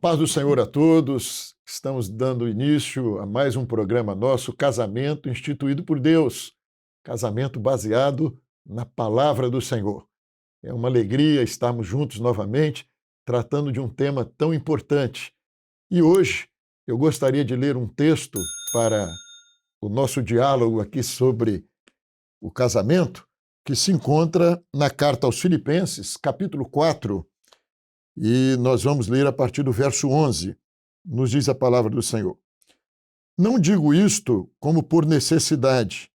Paz do Senhor a todos. Estamos dando início a mais um programa nosso, Casamento Instituído por Deus. Casamento baseado na Palavra do Senhor. É uma alegria estarmos juntos novamente, tratando de um tema tão importante. E hoje eu gostaria de ler um texto para o nosso diálogo aqui sobre o casamento, que se encontra na Carta aos Filipenses, capítulo 4, e nós vamos ler a partir do verso 11. Nos diz a palavra do Senhor. Não digo isto como por necessidade,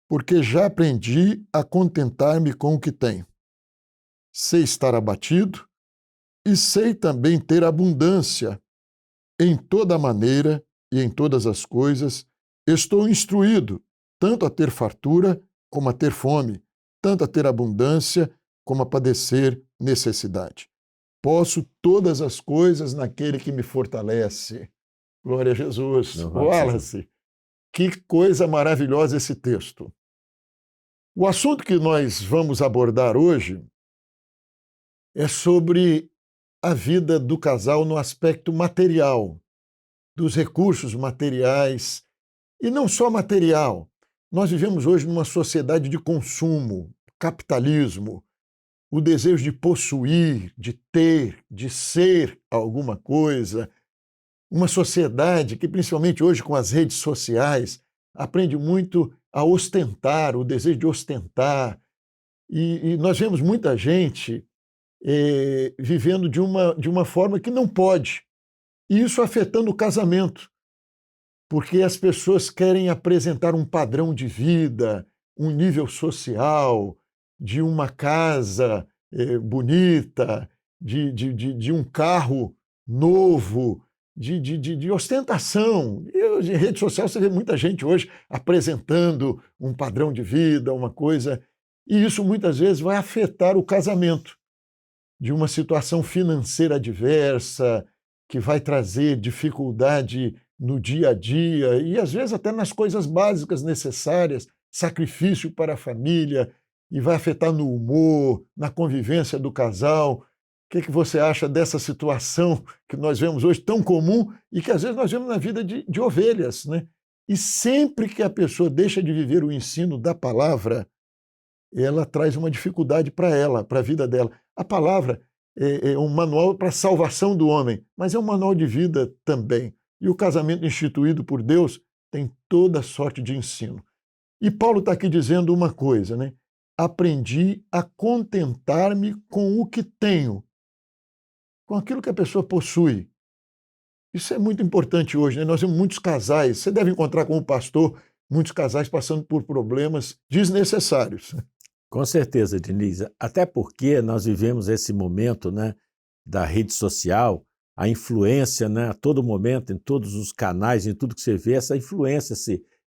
porque já aprendi a contentar-me com o que tenho. Sei estar abatido e sei também ter abundância. Em toda maneira e em todas as coisas estou instruído, tanto a ter fartura como a ter fome, tanto a ter abundância como a padecer necessidade. Posso todas as coisas naquele que me fortalece. Glória a Jesus. Wallace, que coisa maravilhosa esse texto. O assunto que nós vamos abordar hoje é sobre a vida do casal no aspecto material, dos recursos materiais, e não só material. Nós vivemos hoje numa sociedade de consumo, capitalismo, o desejo de possuir, de ter, de ser alguma coisa. Uma sociedade que, principalmente hoje com as redes sociais, aprende muito a ostentar, o desejo de ostentar. E nós vemos muita gente vivendo de uma forma que não pode. E isso afetando o casamento, porque as pessoas querem apresentar um padrão de vida, um nível social, de uma casa bonita, de um carro novo, de ostentação. Em rede social você vê muita gente hoje apresentando um padrão de vida, uma coisa, e isso muitas vezes vai afetar o casamento, de uma situação financeira adversa, que vai trazer dificuldade no dia a dia, e às vezes até nas coisas básicas necessárias, sacrifício para a família, e vai afetar no humor, na convivência do casal. O que você acha dessa situação que nós vemos hoje tão comum e que às vezes nós vemos na vida de ovelhas, né? E sempre que a pessoa deixa de viver o ensino da palavra, ela traz uma dificuldade para ela, para a vida dela. A palavra é um manual para a salvação do homem, mas é um manual de vida também. E o casamento instituído por Deus tem toda sorte de ensino. E Paulo está aqui dizendo uma coisa, né? Aprendi a contentar-me com o que tenho, com aquilo que a pessoa possui. Isso é muito importante hoje, né? Nós vemos muitos casais, você deve encontrar como pastor, muitos casais passando por problemas desnecessários. Com certeza, Denise. Até porque nós vivemos esse momento, né, da rede social, a influência, né, a todo momento, em todos os canais, em tudo que você vê, essa influência,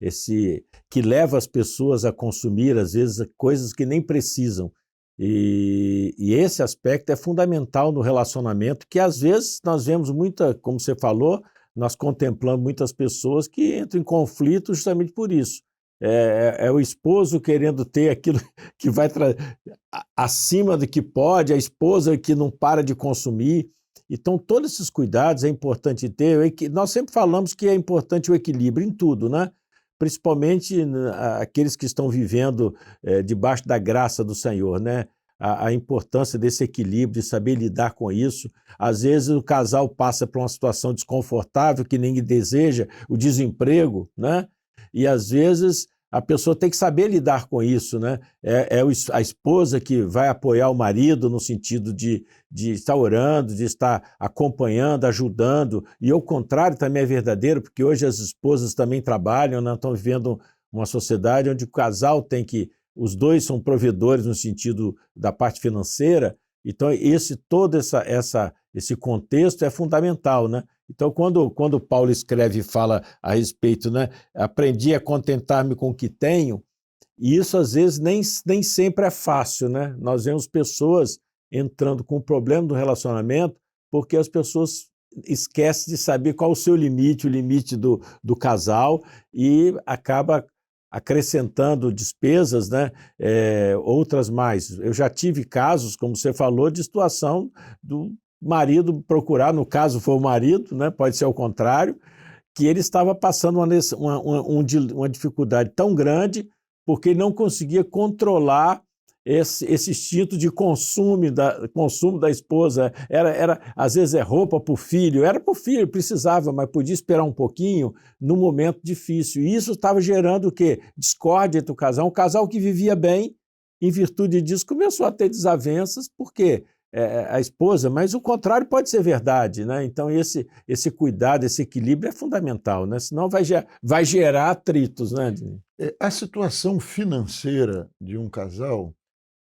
esse que leva as pessoas a consumir, às vezes, coisas que nem precisam. E esse aspecto é fundamental no relacionamento, que às vezes nós vemos muita, como você falou, nós contemplamos muitas pessoas que entram em conflito justamente por isso. É o esposo querendo ter aquilo que vai acima do que pode, a esposa que não para de consumir. Então, todos esses cuidados é importante ter. Nós sempre falamos que é importante o equilíbrio em tudo, né? Principalmente aqueles que estão vivendo debaixo da graça do Senhor, né? A importância desse equilíbrio, de saber lidar com isso. Às vezes o casal passa por uma situação desconfortável que ninguém deseja, o desemprego, né? E às vezes a pessoa tem que saber lidar com isso, né? A esposa que vai apoiar o marido no sentido de estar orando, de estar acompanhando, ajudando, e ao contrário também é verdadeiro, porque hoje as esposas também trabalham, né? Estão vivendo uma sociedade onde o casal os dois são provedores no sentido da parte financeira, então todo esse contexto é fundamental, né? Então, quando Paulo escreve e fala a respeito, né, aprendi a contentar-me com o que tenho, e isso às vezes nem sempre é fácil, né? Nós vemos pessoas entrando com o problema do relacionamento porque as pessoas esquecem de saber qual o seu limite, o limite do casal, e acaba acrescentando despesas, né? Outras mais. Eu já tive casos, como você falou, de situação marido procurar, no caso foi o marido, né? Pode ser o contrário, que ele estava passando uma dificuldade tão grande porque ele não conseguia controlar esse instinto de consumo da esposa. Às vezes é roupa para o filho, era para o filho, precisava, mas podia esperar um pouquinho num momento difícil. E isso estava gerando o quê? Discórdia entre o casal. Um casal que vivia bem, em virtude disso, começou a ter desavenças, porque a esposa, mas o contrário pode ser verdade, né? Então esse cuidado, esse equilíbrio é fundamental, né? Senão vai gerar atritos, né? A situação financeira de um casal,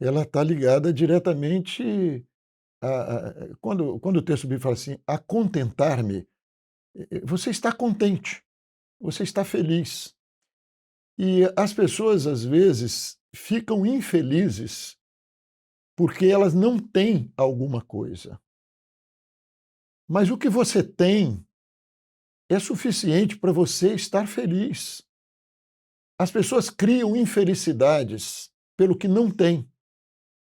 ela está ligada diretamente quando o texto bíblico fala assim, a contentar-me, você está contente, você está feliz. E as pessoas, às vezes, ficam infelizes porque elas não têm alguma coisa. Mas o que você tem é suficiente para você estar feliz. As pessoas criam infelicidades pelo que não têm.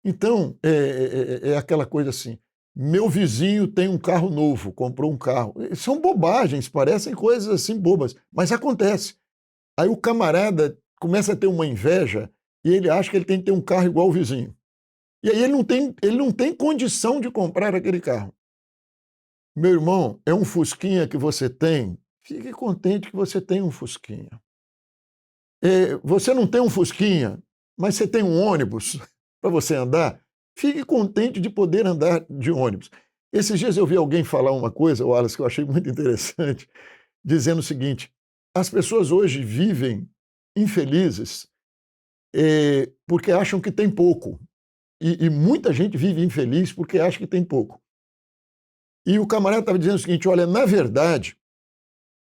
Então, é aquela coisa assim, meu vizinho tem um carro novo, comprou um carro. São bobagens, parecem coisas assim bobas, mas acontece. Aí o camarada começa a ter uma inveja e ele acha que ele tem que ter um carro igual ao vizinho. E aí ele não tem condição de comprar aquele carro. Meu irmão, é um Fusquinha que você tem, fique contente que você tem um Fusquinha. Você não tem um Fusquinha, mas você tem um ônibus para você andar, fique contente de poder andar de ônibus. Esses dias eu vi alguém falar uma coisa, Wallace, que eu achei muito interessante, dizendo o seguinte, as pessoas hoje vivem infelizes porque acham que tem pouco. E muita gente vive infeliz porque acha que tem pouco. E o camarada estava dizendo o seguinte, olha, na verdade,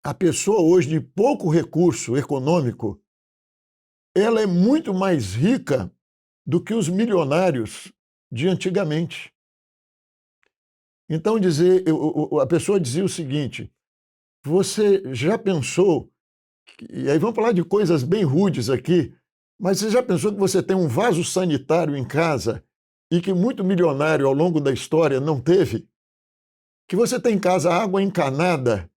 a pessoa hoje de pouco recurso econômico, ela é muito mais rica do que os milionários de antigamente. Então, a pessoa dizia o seguinte, você já pensou, e aí vamos falar de coisas bem rudes aqui, mas você já pensou que você tem um vaso sanitário em casa e que muito milionário ao longo da história não teve? Que você tem em casa água encanada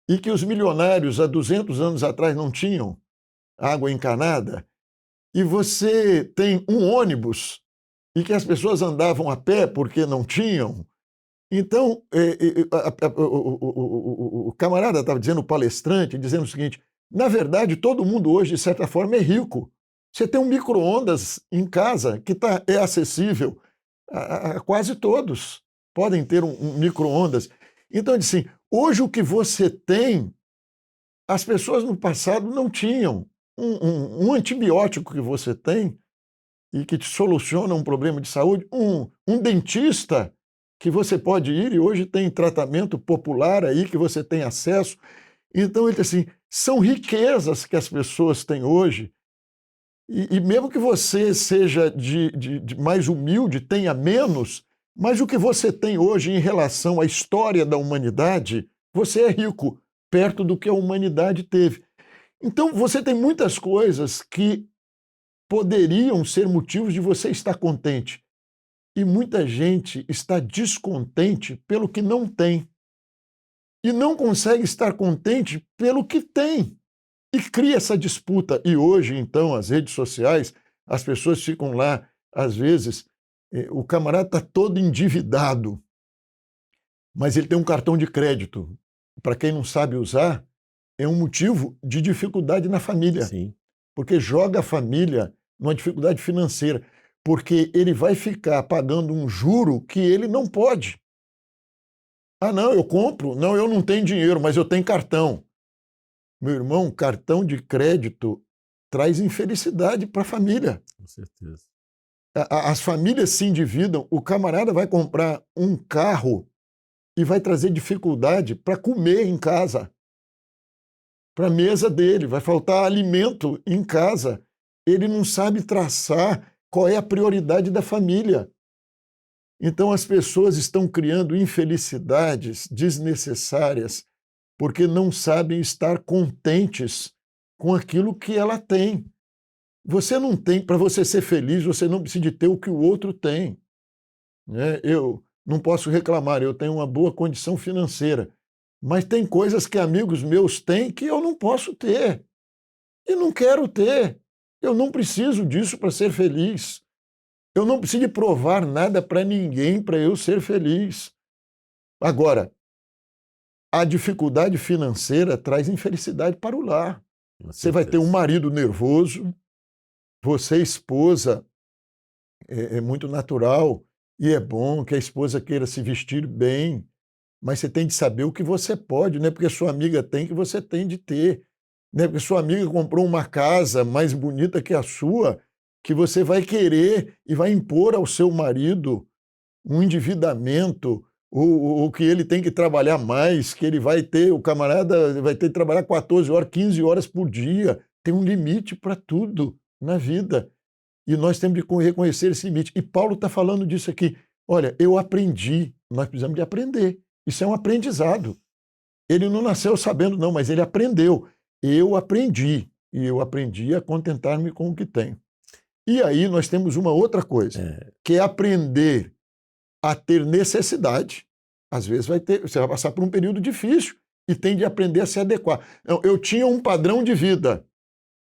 e que os milionários há 200 anos atrás não tinham água encanada? E você tem um ônibus e que as pessoas andavam a pé porque não tinham? Então, o camarada estava dizendo, o palestrante, dizendo o seguinte, na verdade, todo mundo hoje, de certa forma, é rico. Você tem um micro-ondas em casa que é acessível a quase todos. Podem ter um micro-ondas. Então, assim, hoje o que você tem, as pessoas no passado não tinham. Um antibiótico que você tem e que te soluciona um problema de saúde, um dentista que você pode ir e hoje tem tratamento popular aí que você tem acesso. Então, ele assim, são riquezas que as pessoas têm hoje e mesmo que você seja de mais humilde, tenha menos, mas o que você tem hoje em relação à história da humanidade, você é rico, perto do que a humanidade teve. Então, você tem muitas coisas que poderiam ser motivos de você estar contente. E muita gente está descontente pelo que não tem. E não consegue estar contente pelo que tem. E cria essa disputa. E hoje, então, as redes sociais, as pessoas ficam lá, às vezes, o camarada está todo endividado, mas ele tem um cartão de crédito. Para quem não sabe usar, é um motivo de dificuldade na família. Sim. Porque joga a família numa dificuldade financeira. Porque ele vai ficar pagando um juro que ele não pode. Ah, não, eu compro. Não, eu não tenho dinheiro, mas eu tenho cartão. Meu irmão, cartão de crédito traz infelicidade para a família. Com certeza. As famílias se endividam, o camarada vai comprar um carro e vai trazer dificuldade para comer em casa, para a mesa dele, vai faltar alimento em casa. Ele não sabe traçar qual é a prioridade da família. Então as pessoas estão criando infelicidades desnecessárias porque não sabem estar contentes com aquilo que ela tem. Você não tem, para você ser feliz, você não precisa de ter o que o outro tem. Né? não posso reclamar, eu tenho uma boa condição financeira. Mas tem coisas que amigos meus têm que eu não posso ter. E não quero ter. Eu não preciso disso para ser feliz. Eu não preciso de provar nada para ninguém para eu ser feliz. Agora, a dificuldade financeira traz infelicidade para o lar. Você vai ter um marido nervoso, você, esposa, é muito natural e é bom que a esposa queira se vestir bem, mas você tem de saber o que você pode, não é porque sua amiga tem que você tem de ter. Não é porque sua amiga comprou uma casa mais bonita que a sua que você vai querer e vai impor ao seu marido um endividamento, ou que ele tem que trabalhar mais, que ele vai ter, o camarada vai ter que trabalhar 14 horas, 15 horas por dia. Tem um limite para tudo na vida. E nós temos de reconhecer esse limite. E Paulo está falando disso aqui. Olha, eu aprendi, nós precisamos de aprender. Isso é um aprendizado. Ele não nasceu sabendo, não, mas ele aprendeu. Eu aprendi, e eu aprendi a contentar-me com o que tenho. E aí nós temos uma outra coisa, que é aprender a ter necessidade. Às vezes você vai passar por um período difícil e tem de aprender a se adequar. Eu tinha um padrão de vida,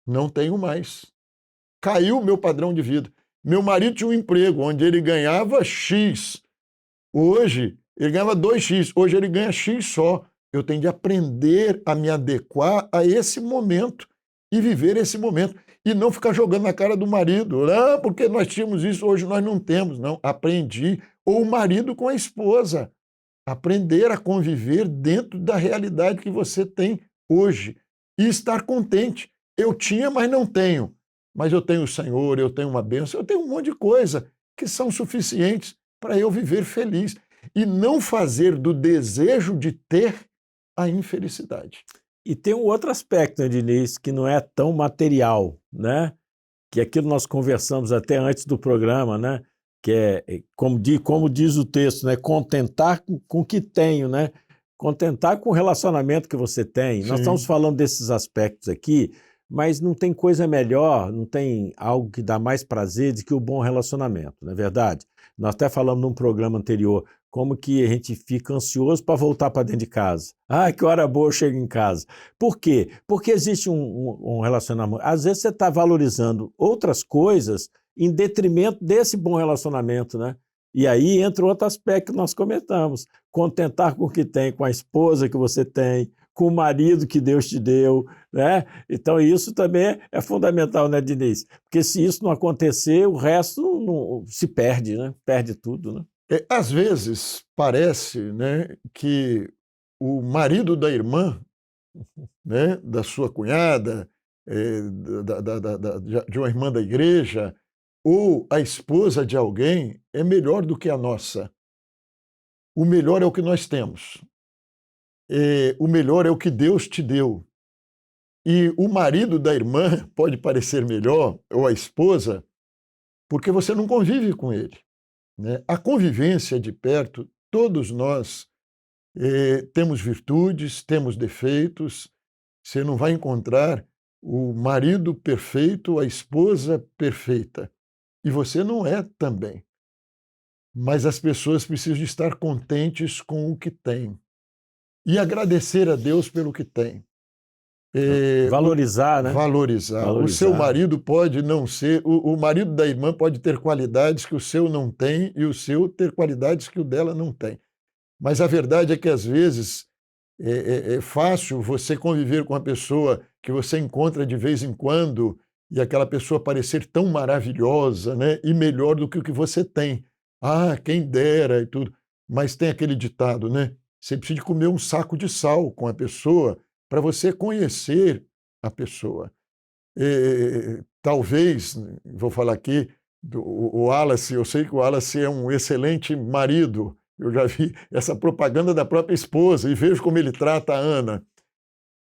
não tenho mais. Caiu o meu padrão de vida. Meu marido tinha um emprego onde ele ganhava X. Hoje, ele ganhava 2X. Hoje ele ganha X só. Eu tenho de aprender a me adequar a esse momento e viver esse momento. E não ficar jogando na cara do marido. Ah, porque nós tínhamos isso, hoje nós não temos. Não, aprendi. Ou o marido com a esposa. Aprender a conviver dentro da realidade que você tem hoje. E estar contente. Eu tinha, mas não tenho. Mas eu tenho o Senhor, eu tenho uma bênção, eu tenho um monte de coisa que são suficientes para eu viver feliz. E não fazer do desejo de ter a infelicidade. E tem um outro aspecto, né, Diniz, que não é tão material, né? Que aquilo nós conversamos até antes do programa, né? Que é, como diz o texto, né? Contentar com o que tenho, né? Contentar com o relacionamento que você tem. Sim. Nós estamos falando desses aspectos aqui, mas não tem coisa melhor, não tem algo que dá mais prazer do que o bom relacionamento, não é verdade? Nós até falamos num programa anterior como que a gente fica ansioso para voltar para dentro de casa. Ah, que hora boa eu chego em casa. Por quê? Porque existe um relacionamento. Às vezes você está valorizando outras coisas em detrimento desse bom relacionamento, né? E aí entra outro aspecto que nós comentamos. Contentar com o que tem, com a esposa que você tem, com o marido que Deus te deu, né? Então isso também é fundamental, né, Diniz? Porque se isso não acontecer, o resto não se perde, né? Perde tudo, né? Às vezes parece, né, que o marido da irmã, né, da sua cunhada, de uma irmã da igreja, ou a esposa de alguém é melhor do que a nossa. O melhor é o que nós temos. O melhor é o que Deus te deu. E o marido da irmã pode parecer melhor, ou a esposa, porque você não convive com ele, né? A convivência de perto, todos nós temos virtudes, temos defeitos. Você não vai encontrar o marido perfeito, a esposa perfeita. E você não é também. Mas as pessoas precisam de estar contentes com o que têm. E agradecer a Deus pelo que tem. Valorizar, né? Valorizar. O seu marido pode não ser... O marido da irmã pode ter qualidades que o seu não tem e o seu ter qualidades que o dela não tem. Mas a verdade é que, às vezes, é fácil você conviver com uma pessoa que você encontra de vez em quando e aquela pessoa parecer tão maravilhosa, né? E melhor do que o que você tem. Ah, quem dera e tudo. Mas tem aquele ditado, né? Você precisa de comer um saco de sal com a pessoa para você conhecer a pessoa. Talvez, vou falar aqui, o Wallace, eu sei que o Wallace é um excelente marido, eu já vi essa propaganda da própria esposa e vejo como ele trata a Ana.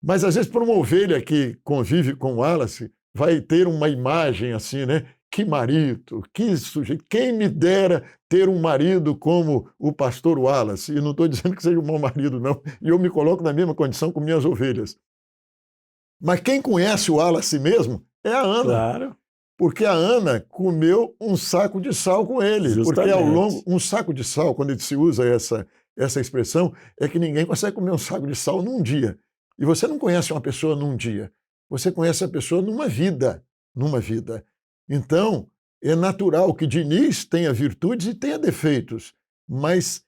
Mas, às vezes, para uma ovelha que convive com o Wallace, vai ter uma imagem assim, né? Que marido, que sujeito, quem me dera ter um marido como o pastor Wallace. E não estou dizendo que seja um mau marido, não. E eu me coloco na mesma condição com minhas ovelhas. Mas quem conhece o Wallace mesmo é a Ana. Claro. Porque a Ana comeu um saco de sal com ele. Justamente. Porque ao longo, um saco de sal, quando se usa essa expressão, é que ninguém consegue comer um saco de sal num dia. E você não conhece uma pessoa num dia. Você conhece a pessoa numa vida. Numa vida. Então, é natural que Diniz tenha virtudes e tenha defeitos. Mas,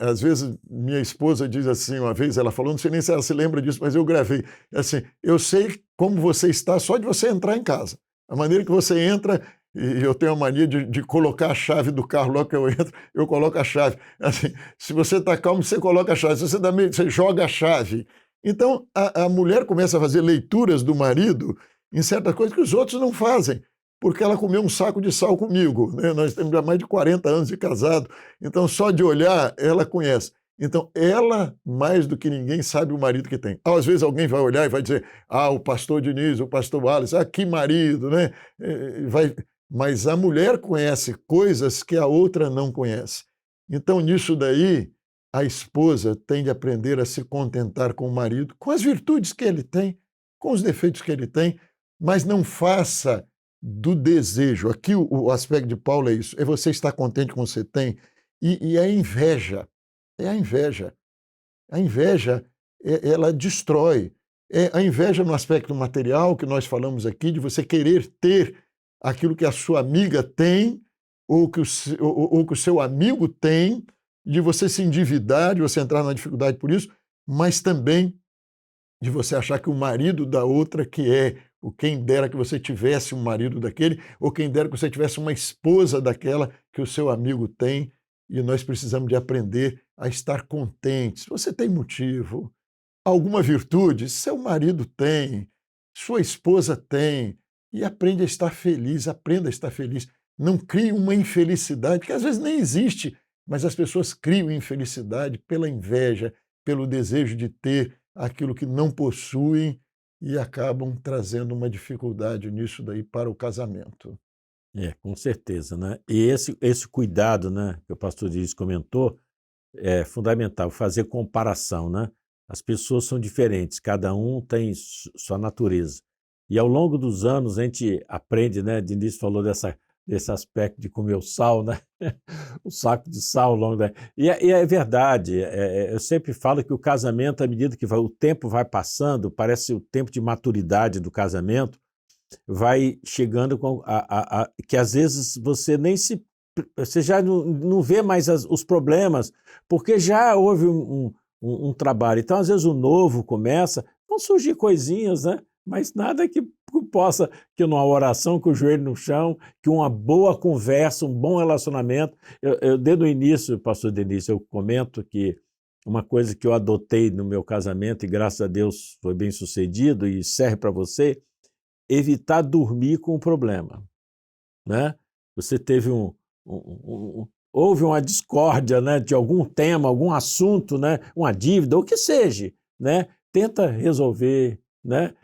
às vezes, minha esposa diz assim, uma vez, ela falou, não sei nem se ela se lembra disso, mas eu gravei. Assim, eu sei como você está só de você entrar em casa. A maneira que você entra, e eu tenho a mania de colocar a chave do carro logo que eu entro, eu coloco a chave. Assim, se você está calmo, você coloca a chave. Se você está meio, você joga a chave. Então, a mulher começa a fazer leituras do marido em certas coisas que os outros não fazem, porque ela comeu um saco de sal comigo. Né? Nós temos já mais de 40 anos de casado, então só de olhar ela conhece. Então, ela, mais do que ninguém, sabe o marido que tem. Às vezes alguém vai olhar e vai dizer, o pastor Diniz, o pastor Wallace, que marido, né? Mas a mulher conhece coisas que a outra não conhece. Então, nisso daí, a esposa tem de aprender a se contentar com o marido, com as virtudes que ele tem, com os defeitos que ele tem, mas não faça do desejo. Aqui o aspecto de Paulo é isso, é você estar contente com o que você tem, e a inveja. É a inveja. A inveja, ela destrói. É a inveja no aspecto material, que nós falamos aqui, de você querer ter aquilo que a sua amiga tem, ou que o seu amigo tem, de você se endividar, de você entrar na dificuldade por isso, mas também de você achar que o marido da outra ou quem dera que você tivesse um marido daquele, ou quem dera que você tivesse uma esposa daquela que o seu amigo tem, e nós precisamos de aprender a estar contentes. Você tem motivo, alguma virtude, seu marido tem, sua esposa tem, e aprenda a estar feliz. Não crie uma infelicidade, que às vezes nem existe, mas as pessoas criam infelicidade pela inveja, pelo desejo de ter aquilo que não possuem e acabam trazendo uma dificuldade nisso daí para o casamento. Com certeza, né? E esse cuidado, né, que o pastor Diniz comentou, é fundamental, fazer comparação, né? As pessoas são diferentes, cada um tem sua natureza. E ao longo dos anos a gente aprende, né? Diniz falou desse aspecto de comer o sal, né? O saco de sal ao longo da... E é verdade, eu sempre falo que o casamento, à medida que o tempo vai passando, parece o tempo de maturidade do casamento, vai chegando que às vezes você nem você já não vê mais os problemas, porque já houve um trabalho. Então, às vezes o novo começa, vão surgir coisinhas, né? Mas nada que numa oração com o joelho no chão, que uma boa conversa, um bom relacionamento. Desde o início, pastor Diniz, eu comento que uma coisa que eu adotei no meu casamento, e graças a Deus foi bem sucedido e serve para você, evitar dormir com o problema, né? Você teve houve uma discórdia, né, de algum tema, algum assunto, né, uma dívida, o que seja, né? Tenta resolver, né?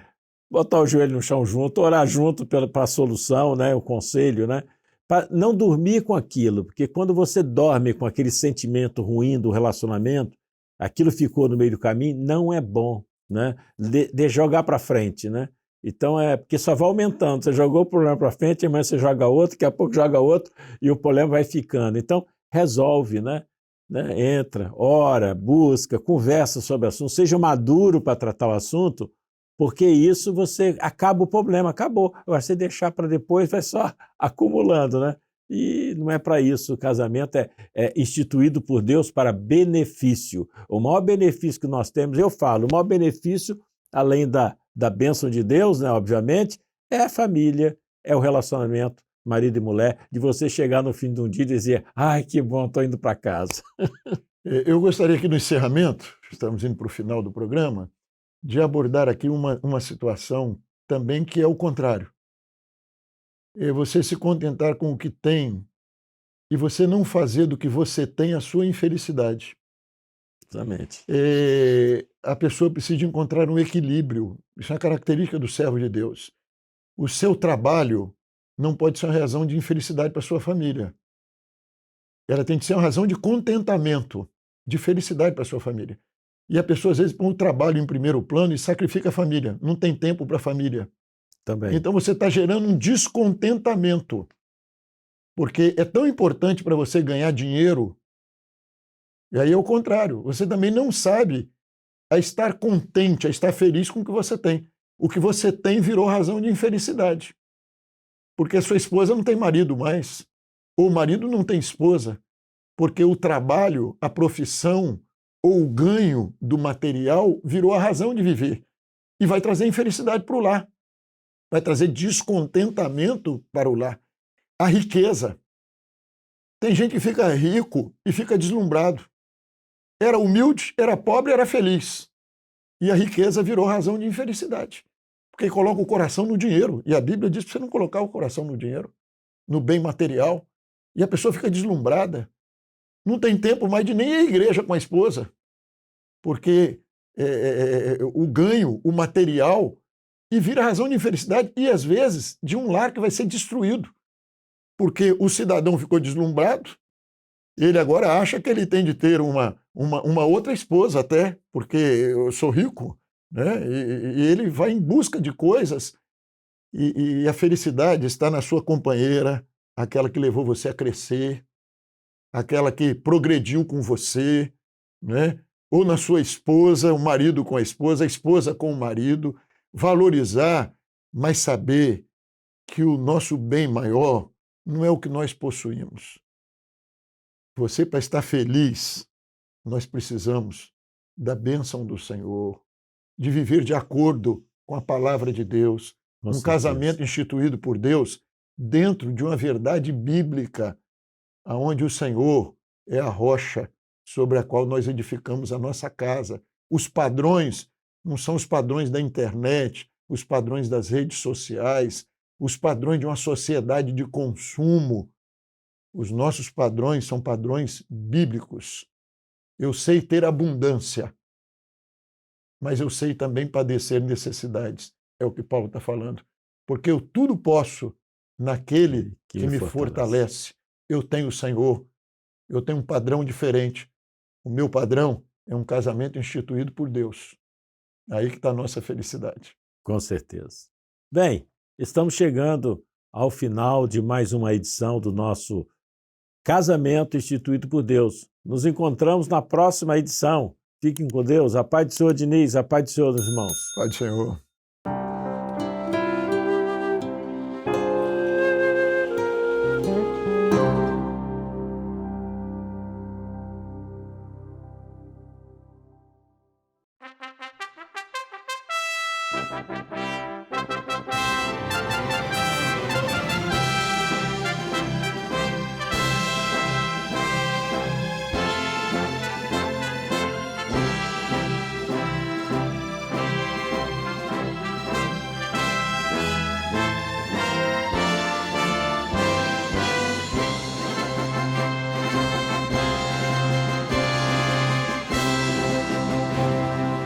Botar o joelho no chão junto, orar junto para a solução, né, o conselho, né? Para não dormir com aquilo, porque quando você dorme com aquele sentimento ruim do relacionamento, aquilo ficou no meio do caminho, não é bom, né? De jogar para frente, né? Então, porque só vai aumentando. Você jogou o problema para frente, amanhã você joga outro, daqui a pouco joga outro e o problema vai ficando. Então, resolve, né? Entra, ora, busca, conversa sobre o assunto, seja maduro para tratar o assunto, porque isso você acaba o problema, acabou. Agora, você deixar para depois, vai só acumulando, né? E não é para isso. O casamento é instituído por Deus para benefício. O maior benefício que nós temos, eu falo, o maior benefício, além da bênção de Deus, né, obviamente, é a família, é o relacionamento, marido e mulher, de você chegar no fim de um dia e dizer, ai, que bom, estou indo para casa. Eu gostaria que no encerramento, estamos indo para o final do programa, de abordar aqui uma situação também que é o contrário. É você se contentar com o que tem e você não fazer do que você tem a sua infelicidade. Exatamente. A pessoa precisa encontrar um equilíbrio. Isso é uma característica do servo de Deus. O seu trabalho não pode ser uma razão de infelicidade para a sua família. Ela tem que ser uma razão de contentamento, de felicidade para a sua família. E a pessoa, às vezes, põe o trabalho em primeiro plano e sacrifica a família. Não tem tempo para a família. Também. Então você está gerando um descontentamento. Porque é tão importante para você ganhar dinheiro, e aí é o contrário, você também não sabe a estar contente, a estar feliz com o que você tem. O que você tem virou razão de infelicidade. Porque a sua esposa não tem marido mais, ou o marido não tem esposa, porque o trabalho, a profissão ou o ganho do material virou a razão de viver. E vai trazer infelicidade para o lar. Vai trazer descontentamento para o lar. A riqueza. Tem gente que fica rico e fica deslumbrado. Era humilde, era pobre, era feliz. E a riqueza virou razão de infelicidade. Porque coloca o coração no dinheiro. E a Bíblia diz para você não colocar o coração no dinheiro, no bem material. E a pessoa fica deslumbrada. Não tem tempo mais de nem ir à igreja com a esposa. Porque o ganho, o material, e vira razão de infelicidade e, às vezes, de um lar que vai ser destruído. Porque o cidadão ficou deslumbrado, ele agora acha que ele tem de ter uma outra esposa até, porque eu sou rico, né? E ele vai em busca de coisas e a felicidade está na sua companheira, aquela que levou você a crescer, aquela que progrediu com você, né? Ou na sua esposa, o marido com a esposa com o marido, valorizar, mas saber que o nosso bem maior não é o que nós possuímos. Você, para estar feliz, nós precisamos da bênção do Senhor, de viver de acordo com a palavra de Deus, Com um certeza. casamento instituído por Deus dentro de uma verdade bíblica, aonde o Senhor é a rocha sobre a qual nós edificamos a nossa casa. Os padrões não são os padrões da internet, os padrões das redes sociais, os padrões de uma sociedade de consumo. Os nossos padrões são padrões bíblicos. Eu sei ter abundância, mas eu sei também padecer necessidades. É o que Paulo está falando. Porque eu tudo posso naquele que me fortalece. Eu tenho o Senhor. Eu tenho um padrão diferente. O meu padrão é um casamento instituído por Deus. Aí que está a nossa felicidade. Com certeza. Bem, estamos chegando ao final de mais uma edição do nosso Casamento Instituído por Deus. Nos encontramos na próxima edição. Fiquem com Deus. A paz do Senhor, Diniz. A paz do Senhor, meus irmãos. Pai do Senhor.